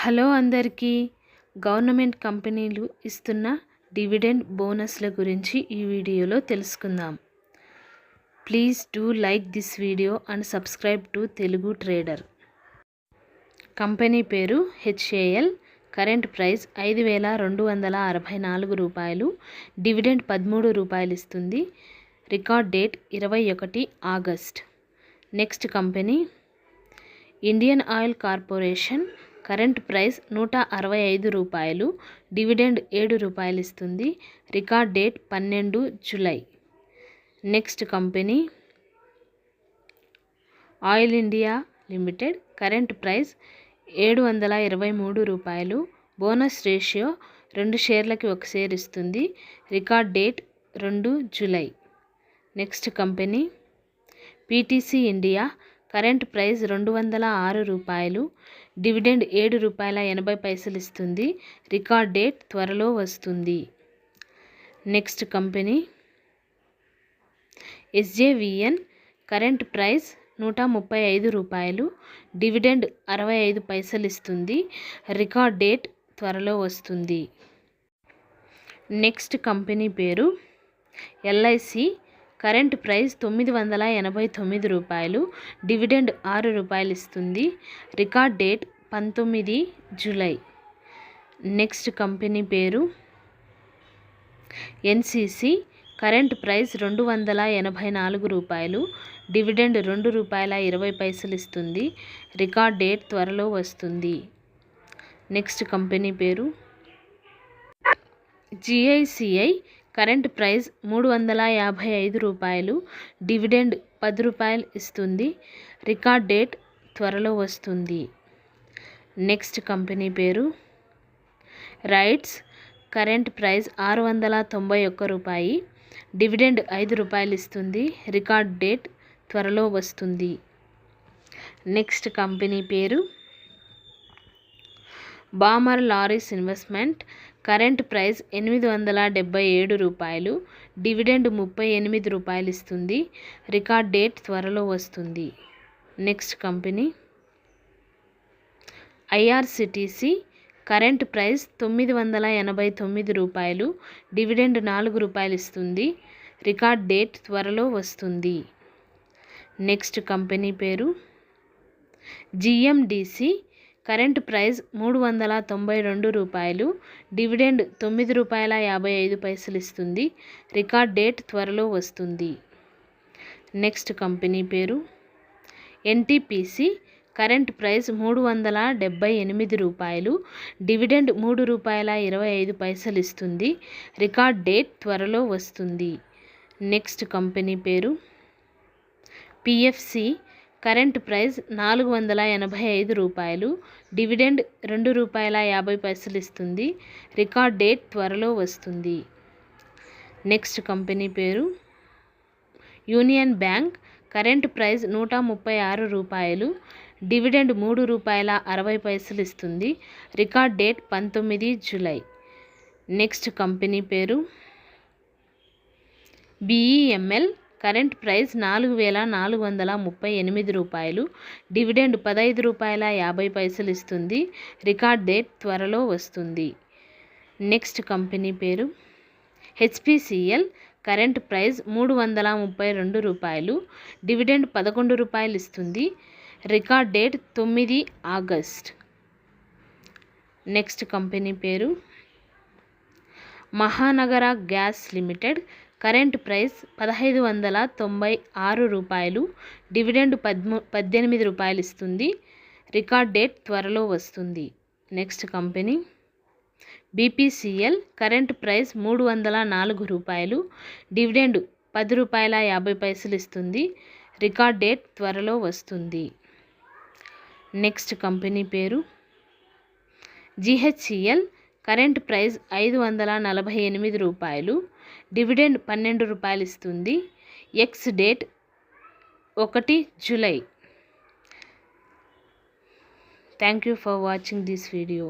Hello అందరికీ. Government కంపెనీలు ఇస్తున్న డివిడెండ్ బోనస్ల గురించి ఈ వీడియోలో తెలుసుకుందాం. Please do like this video and subscribe to Telugu trader. Company పేరు HAL. కరెంట్ ప్రైస్ 5,264 రూపాయలు. డివిడెండ్ 13 రూపాయలు ఇస్తుంది. Record date 21 August. Next company Indian oil corporation. Current price 165 రూపాయలు. డివిడెండ్ 7 రూపాయలు ఇస్తుంది. Record date 12 July. Next company oil India limited. Current price 723 రూపాయలు. Bonus ratio 2 షేర్లకి 1 share ఇస్తుంది. Record date 2 July. Next company PTC India. Current price 206 రూపాయలు. Dividend 7 రూపాయల 80 పైసలు ఇస్తుంది. Record date త్వరలో వస్తుంది. Next company SJVN. Current price 135 రూపాయలు. డివిడెండ్ 65 పైసలు ఇస్తుంది. రికార్డ్ డేట్ త్వరలో వస్తుంది. నెక్స్ట్ కంపెనీ పేరు LIC. కరెంట్ ప్రైస్ 989 రూపాయలు. డివిడెండ్ 6 రూపాయలు ఇస్తుంది. Record date 19 July. Next company పేరు NCC. కరెంట్ ప్రైస్ 284 రూపాయలు. డివిడెండ్ 2 రూపాయల 20 పైసలు ఇస్తుంది. రికార్డ్ డేట్ త్వరలో వస్తుంది. నెక్స్ట్ కంపెనీ పేరు GICI. కరెంట్ ప్రైస్ 355 రూపాయలు. డివిడెండ్ 10 రూపాయలు ఇస్తుంది. రికార్డ్ డేట్ త్వరలో వస్తుంది. నెక్స్ట్ కంపెనీ పేరు రైట్స్. కరెంట్ ప్రైస్ 691 రూపాయి. డివిడెండ్ 5 రూపాయలు ఇస్తుంది. రికార్డ్ డేట్ త్వరలో వస్తుంది. నెక్స్ట్ కంపెనీ పేరు Balmer lorries investment. Current price 877 రూపాయలు. డివిడెండ్ 38 రూపాయలు ఇస్తుంది. రికార్డ్ డేట్ త్వరలో వస్తుంది. Next company IRCTC. Current price 989 రూపాయలు. డివిడెండ్ 4 రూపాయలు ఇస్తుంది. రికార్డ్ డేట్ త్వరలో వస్తుంది. నెక్స్ట్ కంపెనీ పేరు GMDC. కరెంట్ ప్రైస్ 392 రూపాయలు. డివిడెండ్ 9 రూపాయల 55 పైసలు ఇస్తుంది. రికార్డ్ డేట్ త్వరలో వస్తుంది. నెక్స్ట్ కంపెనీ పేరు NTPC. కరెంట్ ప్రైస్ 378 రూపాయలు. డివిడెండ్ 3 రూపాయల 25 పైసలు ఇస్తుంది. రికార్డ్ డేట్ త్వరలో వస్తుంది. నెక్స్ట్ కంపెనీ పేరు PFC. కరెంట్ ప్రైస్ 485 రూపాయలు. డివిడెండ్ 2 రూపాయల 50 పైసలు ఇస్తుంది. రికార్డ్ డేట్ త్వరలో వస్తుంది. నెక్స్ట్ కంపెనీ పేరు యూనియన్ బ్యాంక్. కరెంట్ ప్రైస్ 136 రూపాయలు. డివిడెండ్ 3 రూపాయల 60 పైసలు ఇస్తుంది. Record date 19 July. Next company పేరు BEML. కరెంట్ ప్రైస్ 4,438 రూపాయలు. డివిడెండ్ 15 రూపాయల 50 పైసలు ఇస్తుంది. రికార్డ్ డేట్ త్వరలో వస్తుంది. నెక్స్ట్ కంపెనీ పేరు HPCL. కరెంట్ ప్రైస్ 332 రూపాయలు. డివిడెండ్ 11 రూపాయలు ఇస్తుంది. Record date 9 August. Next company పేరు మహానగర గ్యాస్ లిమిటెడ్. కరెంట్ ప్రైస్ 1596 రూపాయలు. డివిడెండ్ 18 రూపాయలు ఇస్తుంది. రికార్డ్ డేట్ త్వరలో వస్తుంది. Next company BPCL. Current price 304 రూపాయలు. డివిడెండ్ 10 రూపాయల 50 పైసలు ఇస్తుంది. రికార్డ్ డేట్ త్వరలో వస్తుంది. నెక్స్ట్ కంపెనీ పేరు GHCL. కరెంట్ ప్రైస్ 548 రూపాయలు. డివిడెండ్ 12 రూపాయలు ఇస్తుంది. X date 1 July. Thank you for watching this video.